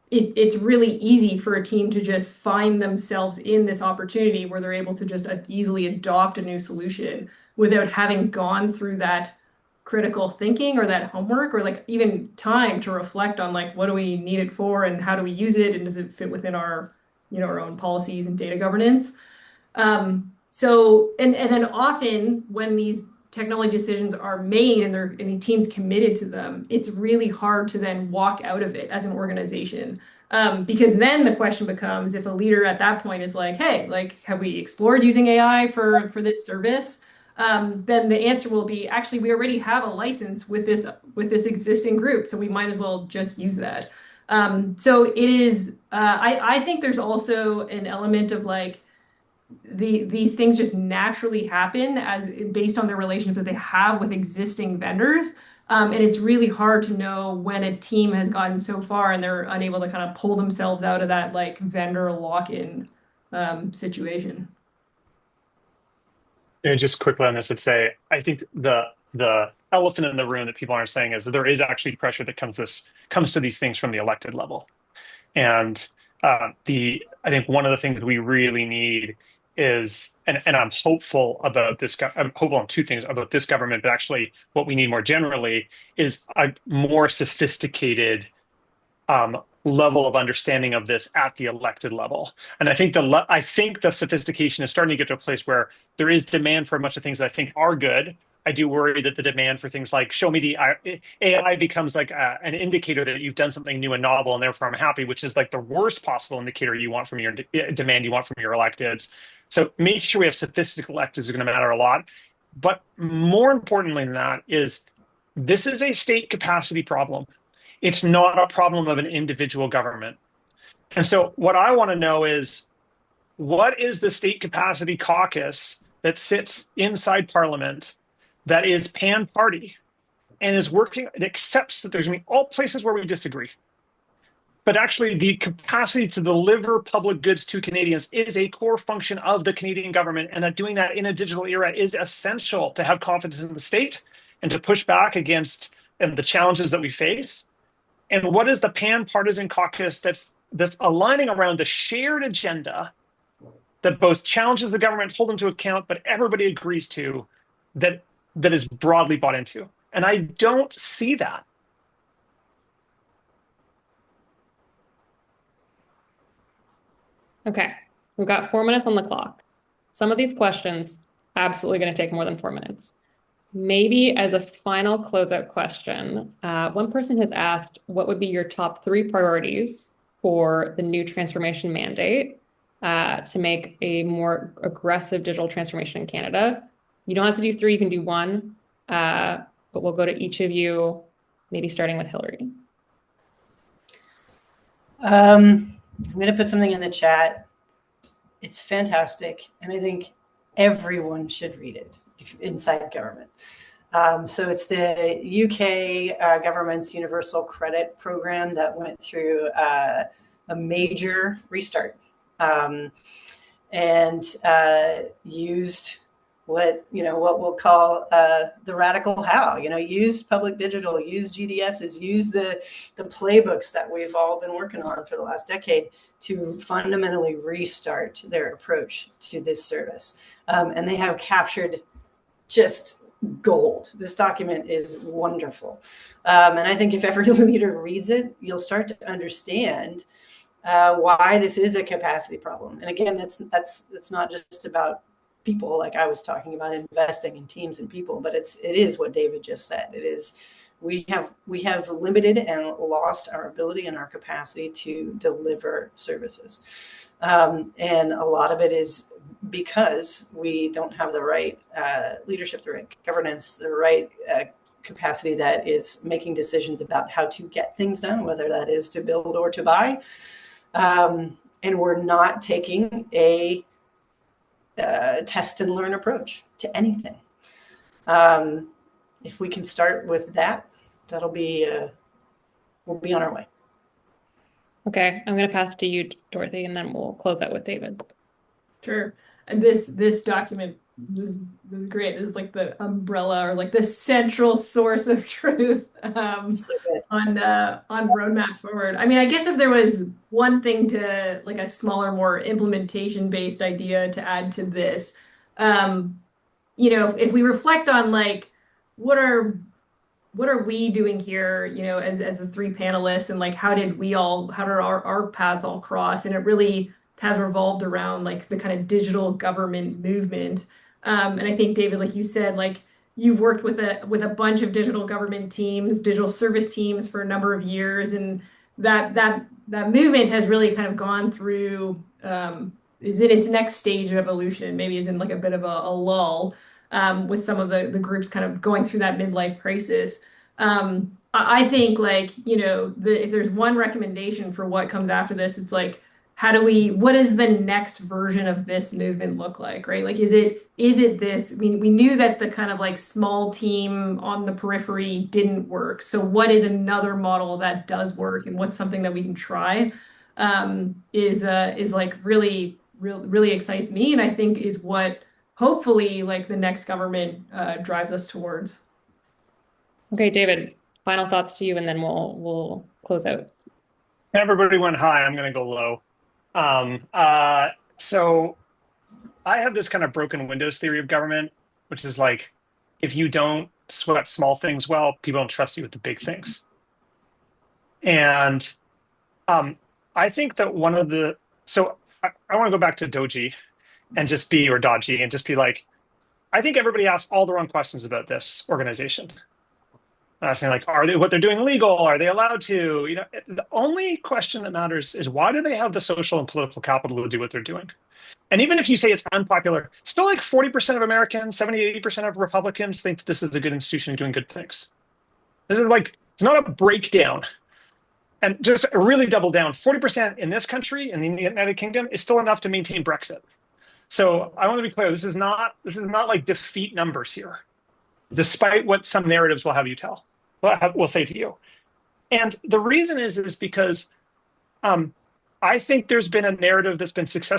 it's really easy for a team to just find themselves in this opportunity where they're able to just easily adopt a new solution without having gone through that critical thinking or that homework or like even time to reflect on like what do we need it for and how do we use it and does it fit within our our own policies and data governance. So and then often when these technology decisions are made and the team's committed to them, it's really hard to then walk out of it as an organization. Because then the question becomes, if a leader at that point is like, hey, like, have we explored using AI for this service? Then the answer will be, actually, we already have a license with this existing group, so we might as well just use that. So it is, I think there's also an element of like, these things just naturally happen as based on their relationship that they have with existing vendors. And it's really hard to know when a team has gotten so far and they're unable to kind of pull themselves out of that like vendor lock-in situation. And just quickly on this, I'd say I think the elephant in the room that people aren't saying is that there is actually pressure that comes to these things from the elected level. And I think one of the things we really need is, and I'm hopeful about this. I'm hopeful on two things about this government, but actually, what we need more generally is a more sophisticated level of understanding of this at the elected level. And I think the sophistication is starting to get to a place where there is demand for a bunch of things that I think are good. I do worry that the demand for things like show me the AI becomes like an indicator that you've done something new and novel, and therefore I'm happy, which is like the worst possible indicator you want from your demand you want from your electeds. So make sure we have sophisticated electeds is going to matter a lot. But more importantly than that is this is a state capacity problem. It's not a problem of an individual government. And so, what I want to know is what is the state capacity caucus that sits inside Parliament that is pan party and is working, it accepts that there's going to be all places where we disagree. But actually, the capacity to deliver public goods to Canadians is a core function of the Canadian government, and that doing that in a digital era is essential to have confidence in the state and to push back against the challenges that we face. And what is the pan-partisan caucus that's aligning around a shared agenda that both challenges the government, hold them to account, but everybody agrees to, that is broadly bought into? And I don't see that. Okay, we've got 4 minutes on the clock. Some of these questions absolutely going to take more than 4 minutes. Maybe as a final closeout question, one person has asked, what would be your top 3 priorities for the new transformation mandate to make a more aggressive digital transformation in Canada? You don't have to do 3, you can do 1, but we'll go to each of you, maybe starting with Hillary. I'm going to put something in the chat. It's fantastic, and I think everyone should read it inside government. So it's the UK government's Universal Credit Program that went through a major restart and used what we'll call the radical how. Used public digital, used GDSs, used the playbooks that we've all been working on for the last decade to fundamentally restart their approach to this service. And they have captured just gold. This document is wonderful. And I think if every leader reads it, you'll start to understand why this is a capacity problem. And again, that's not just about people, like I was talking about, investing in teams and people, but it is what David just said. It is, we have limited and lost our ability and our capacity to deliver services. And a lot of it is because we don't have the right leadership, the right governance, the right capacity that is making decisions about how to get things done, whether that is to build or to buy. And we're not taking a test and learn approach to anything. If we can start with that, that'll be we'll be on our way. Okay, I'm going to pass to you, Dorothy, and then we'll close out with David. Sure. And this document is great. This is like the umbrella or like the central source of truth on roadmaps forward. I mean, I guess if there was one thing to like a smaller, more implementation-based idea to add to this, if we reflect on like what are we doing here, as the 3 panelists, and like how did our paths all cross? And it really has revolved around like the kind of digital government movement. And I think, David, like you said, like you've worked with a bunch of digital government teams, digital service teams for a number of years, and that movement has really kind of gone through is in its next stage of evolution, maybe is in like a bit of a lull with some of the groups kind of going through that midlife crisis. I think like, if there's one recommendation for what comes after this, it's like, what does the next version of this movement look like, right? Like, is it this, we knew that the kind of like small team on the periphery didn't work. So what is another model that does work, and what's something that we can try is like really excites me. And I think is what hopefully like the next government drives us towards. Okay, David, final thoughts to you, and then we'll close out. Everybody went high. I'm going to go low. So I have this kind of broken windows theory of government, which is like, if you don't sweat small things well, people don't trust you with the big things. And I think that I want to go back to Doji and just be, or Dodgy, and just be like, I think everybody asks all the wrong questions about this organization. Saying like, what they're doing legal? Are they allowed to? The only question that matters is, why do they have the social and political capital to do what they're doing? And even if you say it's unpopular, still like 40% of Americans, 70, 80% of Republicans think that this is a good institution doing good things. This is like, it's not a breakdown. And just really double down, 40% in this country, in the United Kingdom, is still enough to maintain Brexit. So I want to be clear, this is not like defeat numbers here, despite what some narratives will have you will say to you. And the reason is because I think there's been a narrative that's been successful